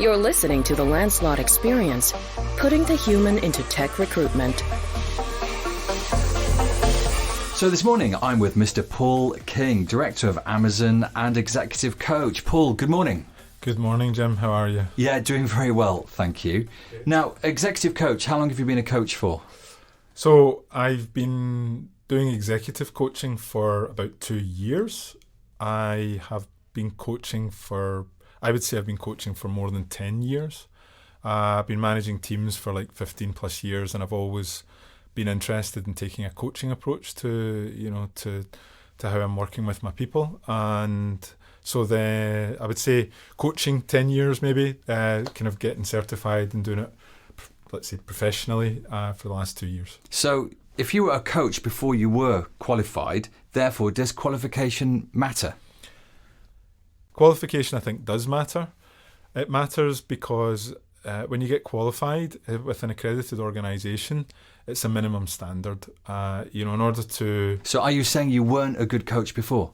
You're listening to the Lancelot Experience, putting the human into tech recruitment. So this morning, I'm with Mr. Paul King, Director of Amazon and Executive Coach. Paul, good morning. Good morning, Jim. How are you? Yeah, doing very well, thank you. Now, Executive Coach, how long have you been a coach for? So I've been doing executive coaching for about 2 years. I have been coaching for, I would say I've been coaching for more than 10 years. I've been managing teams for like 15 plus years, and I've always been interested in taking a coaching approach to how I'm working with my people. And so I would say coaching 10 years maybe, kind of getting certified and doing it, let's say, professionally for the last 2 years. So if you were a coach before you were qualified, therefore, does qualification matter? Qualification, I think, does matter. It matters because when you get qualified with an accredited organisation, it's a minimum standard. In order to... So are you saying you weren't a good coach before?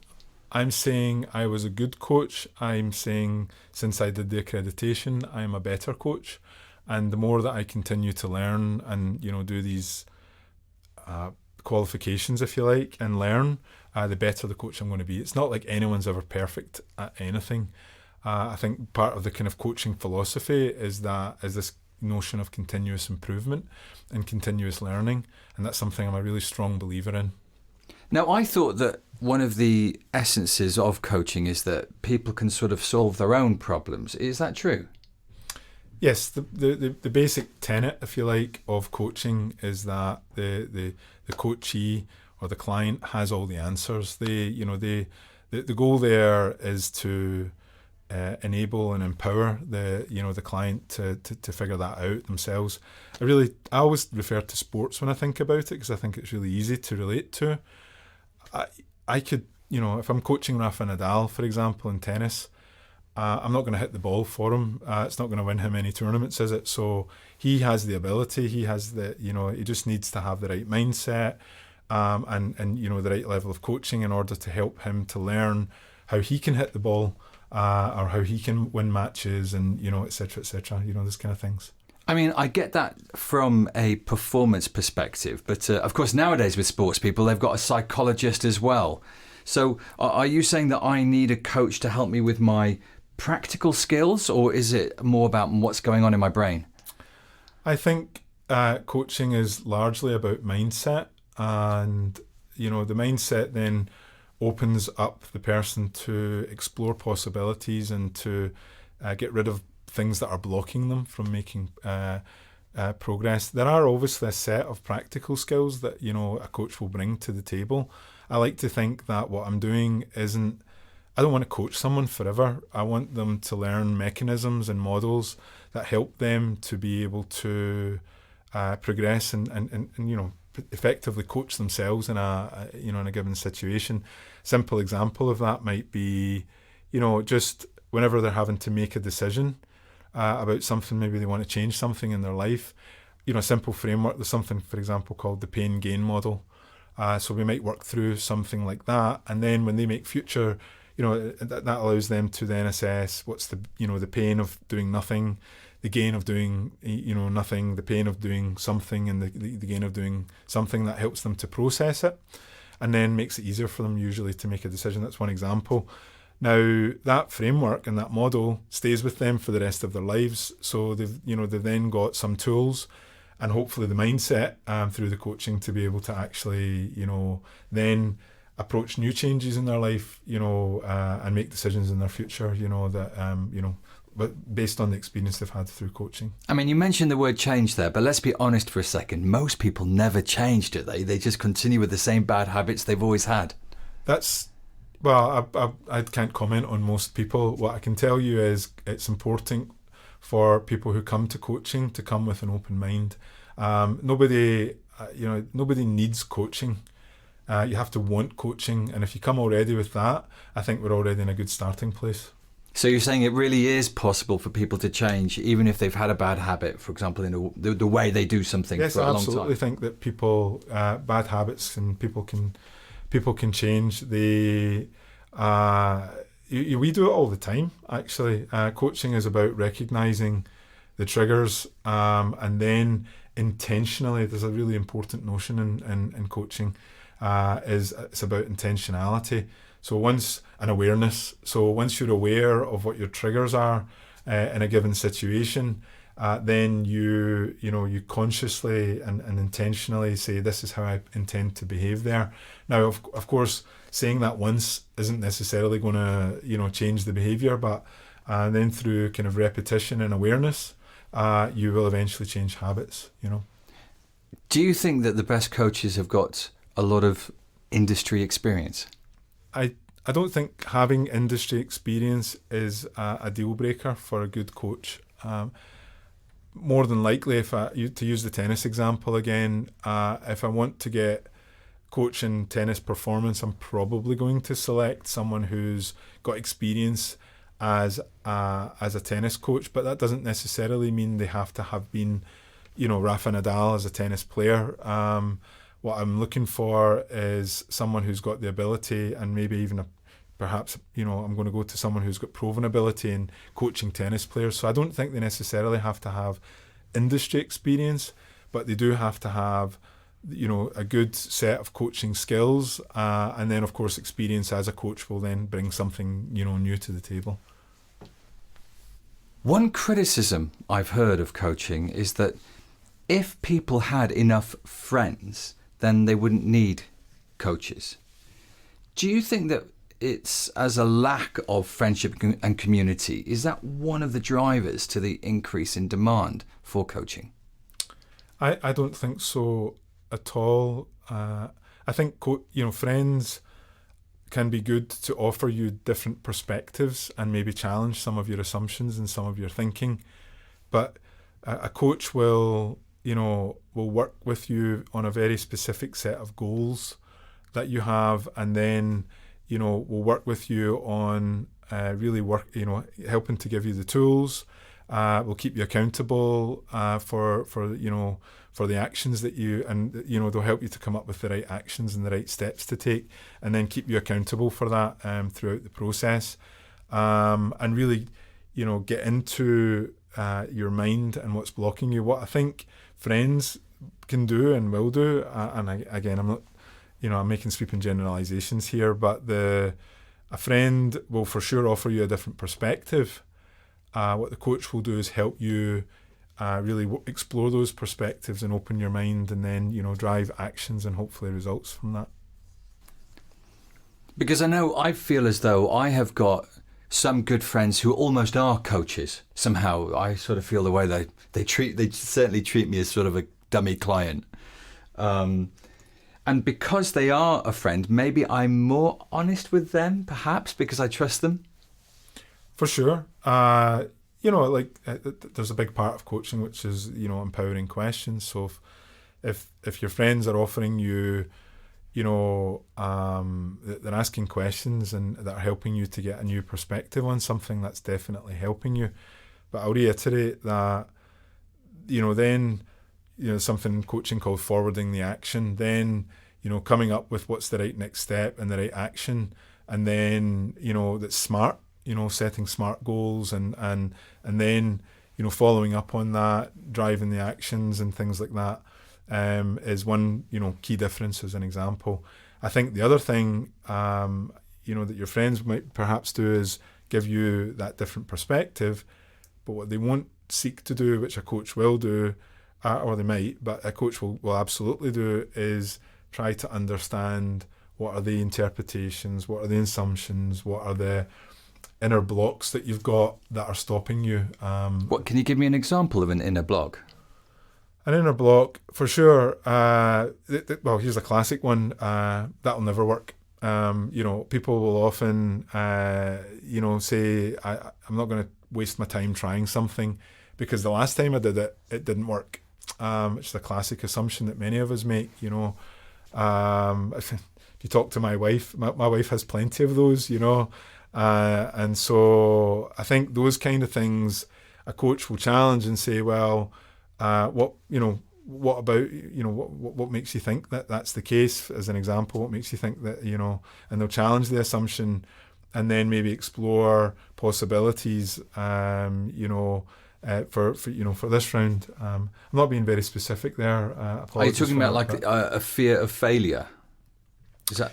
I'm saying I was a good coach. I'm saying since I did the accreditation, I'm a better coach. And the more that I continue to learn and, do these qualifications, if you like, and learn, the better the coach I'm going to be. It's not like anyone's ever perfect at anything. I think part of the kind of coaching philosophy is this notion of continuous improvement and continuous learning, and that's something I'm a really strong believer in. Now, I thought that one of the essences of coaching is that people can sort of solve their own problems. Is that true? Yes, the basic tenet, if you like, of coaching is that the coachee or the client has all the answers. The goal there is to enable and empower the client to figure that out themselves. I always refer to sports when I think about it because I think it's really easy to relate to. I could, if I'm coaching Rafa Nadal, for example, in tennis, I'm not going to hit the ball for him. It's not going to win him any tournaments, is it? So he has the ability. He has he just needs to have the right mindset and the right level of coaching in order to help him to learn how he can hit the ball or how he can win matches and, et cetera, those kind of things. I mean, I get that from a performance perspective, but of course nowadays with sports people, they've got a psychologist as well. So are you saying that I need a coach to help me with my practical skills, or is it more about what's going on in my brain? I think coaching is largely about mindset, and the mindset then opens up the person to explore possibilities and to get rid of things that are blocking them from making progress. There are obviously a set of practical skills that a coach will bring to the table. I like to think that what I'm doing isn't, I don't want to coach someone forever. I want them to learn mechanisms and models that help them to be able to progress and effectively coach themselves in a given situation. Simple example of that might be, just whenever they're having to make a decision about something, maybe they want to change something in their life, a simple framework. There's something, for example, called the pain gain model. So we might work through something like that, and then when they make future, that allows them to then assess what's the pain of doing nothing, the gain of doing nothing, the pain of doing something, and the gain of doing something. That helps them to process it, and then makes it easier for them usually to make a decision. That's one example. Now that framework and that model stays with them for the rest of their lives. So they've then got some tools and hopefully the mindset through the coaching to be able to actually, then approach new changes in their life, and make decisions in their future, but based on the experience they've had through coaching. I mean, you mentioned the word change there, but let's be honest for a second. Most people never change, do they? They just continue with the same bad habits they've always had. I can't comment on most people. What I can tell you is it's important for people who come to coaching to come with an open mind. Nobody needs coaching. You have to want coaching, and if you come already with that, I think we're already in a good starting place. So you're saying it really is possible for people to change, even if they've had a bad habit, for example, in the way they do something for a long time? Yes, I absolutely think that people, bad habits, and people can change. we do it all the time, actually. Coaching is about recognizing the triggers, and then intentionally, there's a really important notion in coaching, is it's about intentionality. So once an awareness, so once you're aware of what your triggers are in a given situation, then you consciously and intentionally say, this is how I intend to behave there. Now, of course, saying that once isn't necessarily going to change the behavior, but then through kind of repetition and awareness, you will eventually change habits. Do you think that the best coaches have got a lot of industry experience? I don't think having industry experience is a deal breaker for a good coach. More than likely, to use the tennis example again, if I want to get coaching tennis performance, I'm probably going to select someone who's got experience as a tennis coach, but that doesn't necessarily mean they have to have been, Rafa Nadal as a tennis player. What I'm looking for is someone who's got the ability, and maybe even perhaps I'm going to go to someone who's got proven ability in coaching tennis players. So I don't think they necessarily have to have industry experience, but they do have to have a good set of coaching skills, and then of course experience as a coach will then bring something new to the table. One criticism I've heard of coaching is that if people had enough friends, then they wouldn't need coaches. Do you think that it's as a lack of friendship and community? Is that one of the drivers to the increase in demand for coaching? I don't think so at all. I think friends can be good to offer you different perspectives and maybe challenge some of your assumptions and some of your thinking. But a coach will work with you on a very specific set of goals that you have, and then will work with you on helping to give you the tools. Will keep you accountable for the actions that they'll help you to come up with the right actions and the right steps to take, and then keep you accountable for that throughout the process, and really get into your mind and what's blocking you. What I think friends can do and will do, again, I'm not I'm making sweeping generalizations here, but a friend will for sure offer you a different perspective. What the coach will do is help you really explore those perspectives and open your mind, and then drive actions and hopefully results from that. Because I feel as though I have got some good friends who almost are coaches. Somehow I sort of feel the way they certainly treat me as sort of a dummy client. And because they are a friend, maybe I'm more honest with them, perhaps, because I trust them. For sure. There's a big part of coaching which is, empowering questions. So if your friends are offering you, they're asking questions and that are helping you to get a new perspective on something, that's definitely helping you. But I'll reiterate that, then, something in coaching called forwarding the action, then, coming up with what's the right next step and the right action, and then, that's smart, setting smart goals, and then, following up on that, driving the actions and things like that, is one, key difference as an example. I think the other thing, that your friends might perhaps do is give you that different perspective, but what they won't seek to do, which a coach will do, or they might, but a coach will absolutely do, is try to understand what are the interpretations, what are the assumptions, what are the inner blocks that you've got that are stopping you. What can you give me an example of an inner block? An inner block, for sure. Well, here's a classic one. That'll never work. People will often, say, I'm not going to waste my time trying something because the last time I did it, it didn't work. It's a classic assumption that many of us make. If you talk to my wife, my wife has plenty of those. And so I think those kind of things a coach will challenge and say, well, what about, what makes you think that that's the case? As an example, what makes you think that, and they'll challenge the assumption and then maybe explore possibilities, for this round. I'm not being very specific there. Are you talking about like that. a fear of failure? Is that?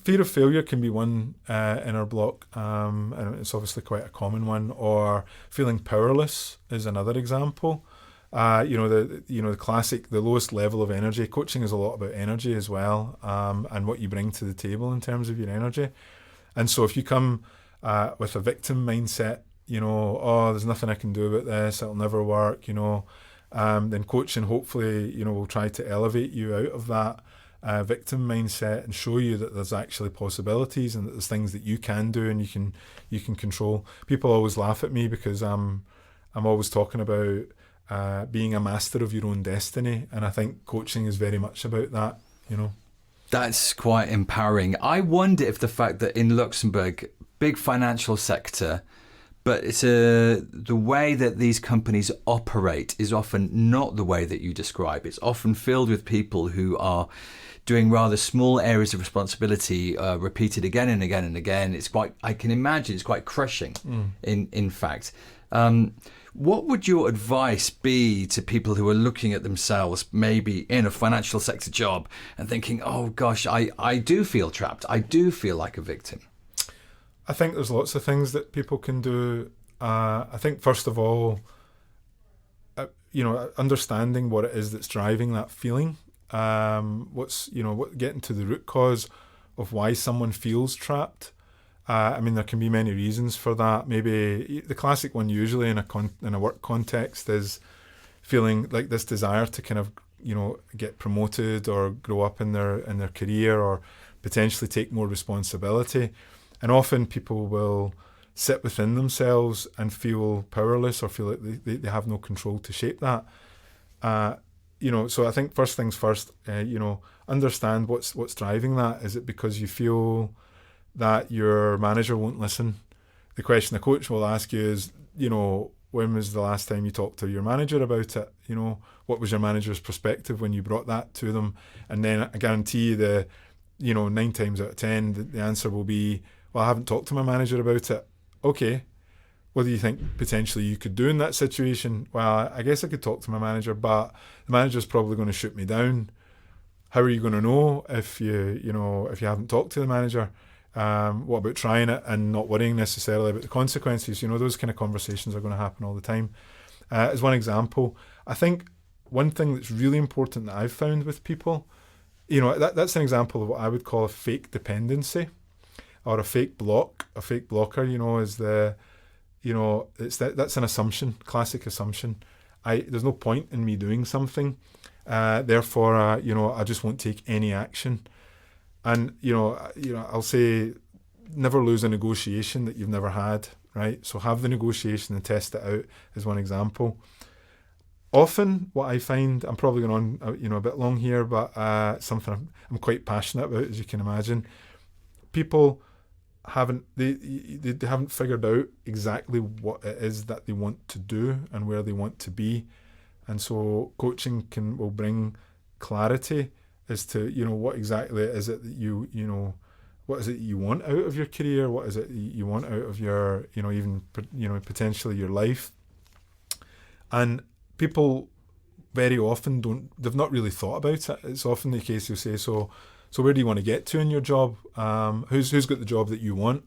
Fear of failure can be one inner block, and it's obviously quite a common one. Or feeling powerless is another example. The classic, the lowest level of energy. Coaching is a lot about energy as well, and what you bring to the table in terms of your energy. And so if you come with a victim mindset, there's nothing I can do about this, it'll never work, then coaching hopefully, will try to elevate you out of that victim mindset and show you that there's actually possibilities and that there's things that you can do and you can control. People always laugh at me because I'm always talking about being a master of your own destiny, and I think coaching is very much about that. That's quite empowering. I wonder if the fact that in Luxembourg, big financial sector, but it's the way that these companies operate is often not the way that you describe. It's often filled with people who are doing rather small areas of responsibility, repeated again and again and again. I can imagine it's quite crushing, in fact. What would your advice be to people who are looking at themselves maybe in a financial sector job and thinking, oh gosh, I do feel trapped. I do feel like a victim. I think there's lots of things that people can do. I think first of all, understanding what it is that's driving that feeling. Getting to the root cause of why someone feels trapped. There can be many reasons for that. Maybe the classic one usually in a work context is feeling like this desire to kind of, get promoted or grow up in their career or potentially take more responsibility. And often people will sit within themselves and feel powerless or feel like they have no control to shape that. So I think first things first, understand what's driving that. Is it because you feel that your manager won't listen? The question the coach will ask you is, when was the last time you talked to your manager about it? What was your manager's perspective when you brought that to them? And then I guarantee you 9 times out of 10, the answer will be, well, I haven't talked to my manager about it. Okay, what do you think potentially you could do in that situation? Well, I guess I could talk to my manager, but the manager's probably going to shoot me down. How are you going to know if you haven't talked to the manager? What about trying it and not worrying necessarily about the consequences? Those kind of conversations are going to happen all the time. As one example, I think one thing that's really important that I've found with people, that's an example of what I would call a fake dependency or a fake block. A fake blocker, is that's an assumption, classic assumption. There's no point in me doing something, therefore, I just won't take any action. And, I'll say never lose a negotiation that you've never had, right? So have the negotiation and test it out as one example. Often what I find, I'm probably going on, a bit long here, but something I'm quite passionate about, as you can imagine. People haven't figured out exactly what it is that they want to do and where they want to be. And so coaching will bring clarity as to what exactly is it that what is it you want out of your career, what is it you want out of your even potentially your life. And people very often they've not really thought about it. It's often the case you'll say, so where do you want to get to in your job? Who's got the job that you want?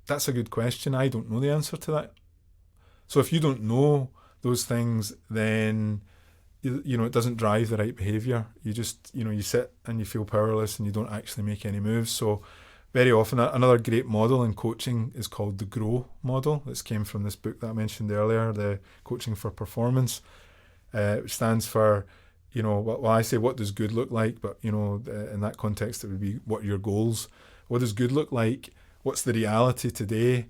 That's a good question. I don't know the answer to that. So if you don't know those things, then it doesn't drive the right behaviour. You just, you sit and you feel powerless and you don't actually make any moves. So very often, another great model in coaching is called the GROW model. This came from this book that I mentioned earlier, the Coaching for Performance, which stands for, I say what does good look like, but, in that context, it would be what are your goals? What does good look like? What's the reality today?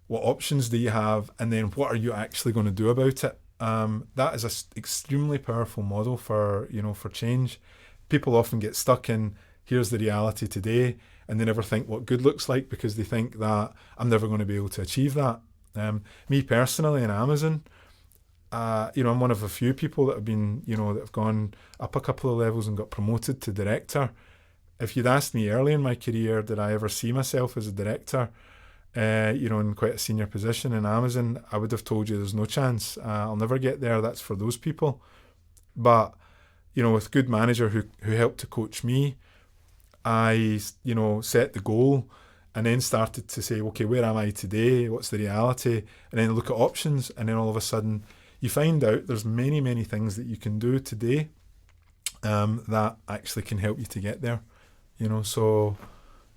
What options do you have? And then what are you actually going to do about it? That is an extremely powerful model for change. People often get stuck in, here's the reality today, and they never think what good looks like because they think that I'm never going to be able to achieve that. Me personally in Amazon, I'm one of a few people that have been, that have gone up a couple of levels and got promoted to director if you'd asked me early in my career, did I ever see myself as a director, in quite a senior position in Amazon, I would have told you there's no chance. I'll never get there. That's for those people. But, with good manager who helped to coach me, I, set the goal and then started to say, okay, where am I today? What's the reality? And then look at options. And then all of a sudden you find out there's many, many things that you can do today that actually can help you to get there. So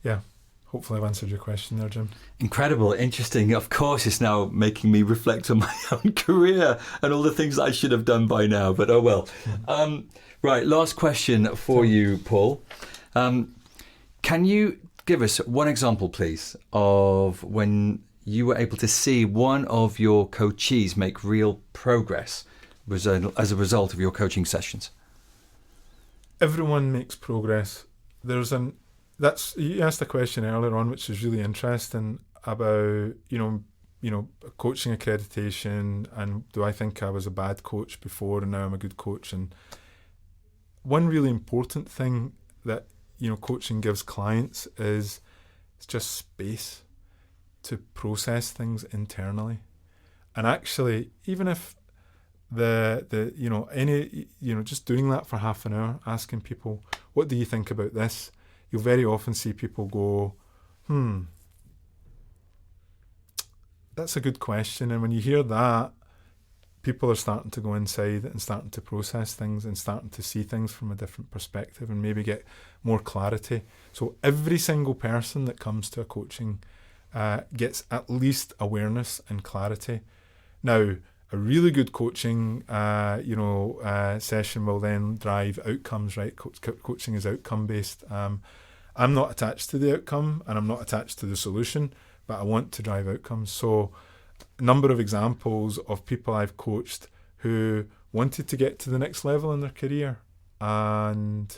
yeah, hopefully I've answered your question there, Jim. Incredible, interesting. Of course, it's now making me reflect on my own career and all the things that I should have done by now, but oh well. Right, last question for you, Paul. Can you give us one example, please, of when you were able to see one of your coachees make real progress as a result of your coaching sessions? Everyone makes progress. You asked a question earlier on, which is really interesting about, coaching accreditation, and do I think I was a bad coach before and now I'm a good coach? And one really important thing that, coaching gives clients is it's just space to process things internally. And actually, even if just doing that for half an hour, asking people, what do you think about this? You'll very often see people go, that's a good question. And when you hear that, people are starting to go inside and starting to process things and starting to see things from a different perspective and maybe get more clarity. So every single person that comes to a coaching gets at least awareness and clarity. Now, a really good coaching session will then drive outcomes, right? Coaching is outcome based. I'm not attached to the outcome and I'm not attached to the solution, but I want to drive outcomes. So a number of examples of people I've coached who wanted to get to the next level in their career. And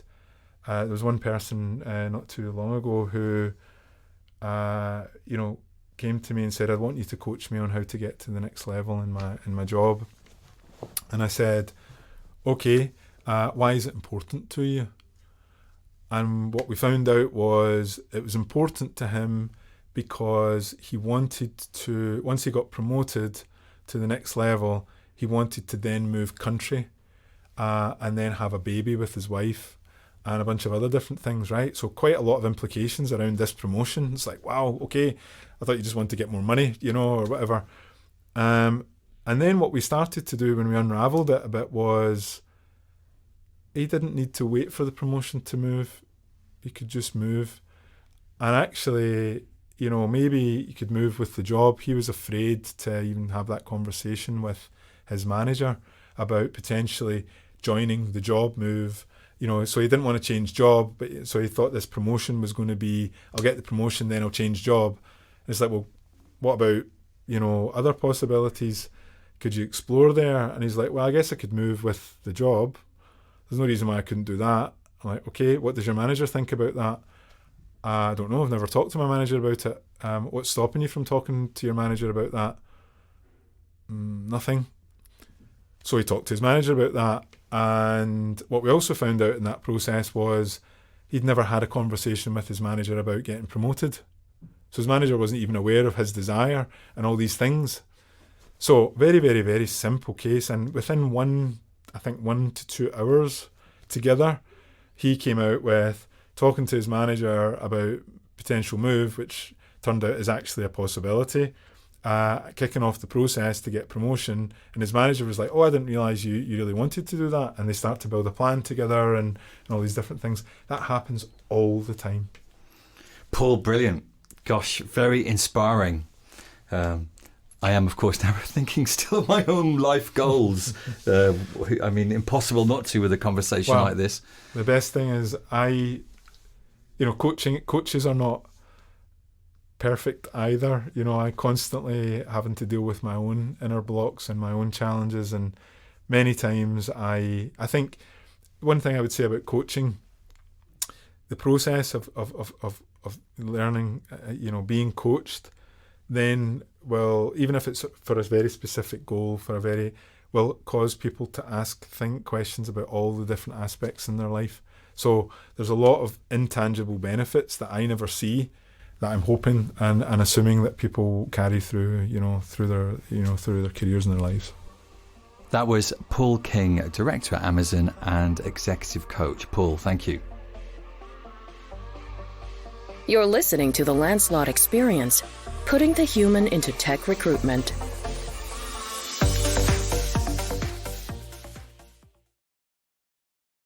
there was one person not too long ago who, came to me and said, I want you to coach me on how to get to the next level in my job. And I said, okay, why is it important to you? And what we found out was it was important to him because he wanted to, once he got promoted to the next level, he wanted to then move country and then have a baby with his wife and a bunch of other different things, right? So quite a lot of implications around this promotion. It's like, wow, okay, I thought you just wanted to get more money, or whatever. And then what we started to do when we unravelled it a bit was he didn't need to wait for the promotion to move. He could just move. And actually, maybe he could move with the job. He was afraid to even have that conversation with his manager about potentially joining the job move. So he didn't want to change job, but so he thought this promotion was going to be, I'll get the promotion, then I'll change job. And it's like, well, what about, other possibilities? Could you explore there? And he's like, well, I guess I could move with the job. There's no reason why I couldn't do that. I'm like, okay, what does your manager think about that? I don't know. I've never talked to my manager about it. What's stopping you from talking to your manager about that? Nothing. So he talked to his manager about that. And what we also found out in that process was he'd never had a conversation with his manager about getting promoted. So his manager wasn't even aware of his desire and all these things. So very, very, very simple case. And within 1 to 2 hours together, he came out with talking to his manager about potential move, which turned out is actually a possibility, kicking off the process to get promotion. And his manager was like, oh, I didn't realise you really wanted to do that. And they start to build a plan together and all these different things. That happens all the time. Paul, brilliant. Gosh, very inspiring. I am, of course, now thinking still of my own life goals. Impossible not to with a conversation like this. The best thing is coaches are not perfect either. I constantly having to deal with my own inner blocks and my own challenges. And many times I think one thing I would say about coaching, the process of learning, being coached, then will, even if it's for a very specific goal, will cause people to think questions about all the different aspects in their life. So there's a lot of intangible benefits that I never see, that I'm hoping and assuming that people carry through, through their careers and their lives. That was Paul King, Director at Amazon and Executive Coach. Paul, thank you. You're listening to the Lancelot Experience, putting the human into tech recruitment.